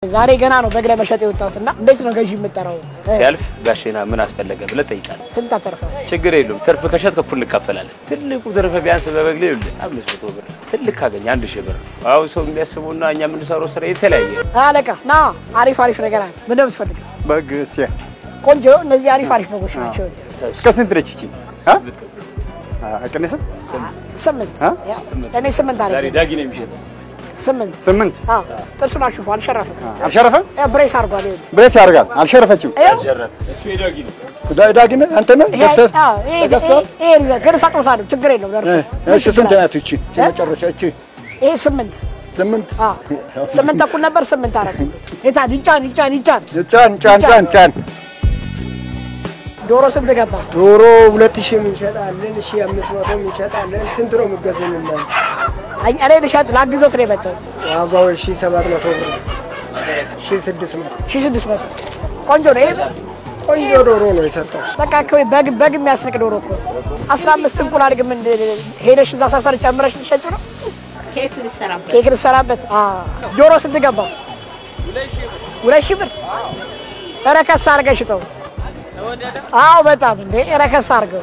ዛሬ ገና ነው በግለ መሸጥ የወጣውና እንዴት ነው ገዢ የምጠራው ሲያልፍ ጋሼና ምን አስፈልገ ብለ ጠይቃል ስንት አተርፈ ችግር የለም ትርፍ ከሸጥ ከኩል እንከፈላለን ትልቁ ትርፍ ቢያንስ በበግለ ይል 500 ብር ትልቅ ካገኝ 1000 ብር አው ሰው የሚያስቡና እኛ ምን ሰራው ስራ የተለያየ አለቃ ና አሪፍ ነገር አለ ምን እንደምትፈልግ በግ ሲያ ቆንጆ እነዚህ አሪፍ በጎች ናቸው እስከ ስንት ነች እቺ አቀነሰ 8 እኔ 8 አለ ዛሬ ዳጊ ነው የሚሸጠው 8 ጥርሱን አሽፎ አልሸረፈም ብሬስ አርጓል ብሬስ ያርጋል አልሸረፈችም እሱ የዳጊ ነው ዳጊ ነው አንተ ነው ይሄ ገር ሳጥቶታል ችግር የለው ደርሶ እሺ ስንት ናት እቺ መጨረሻ እቺ ይሄ 8 ተኩል ነበር 8 አረጋ ይጫን ዶሮ ስንት ገባ ዶሮ 2000 እንሸጣለን 1500 እንሸጣለን ስንት ነው የምትገዙልን እኔ ልሸጥ ላግዞት ነው የመጣው ዋጋው 1700 ብር 1600 ቆንጆ ነው ይሄ ቆንጆ ዶሮ ነው የሰጠው በቃ በግ የሚያስንቅ ዶሮ እኮ 15 እንቁላል ግን ሄደሽ እዛ ሰፈር ጨምረሽ ልሸጭ ነው ኬክ ልሰራበት ዶሮ ስንት ገባ 2000 ብር ረከስ አድርገሽ ተው አዎ በጣም እንዴ ረከስ አድርገው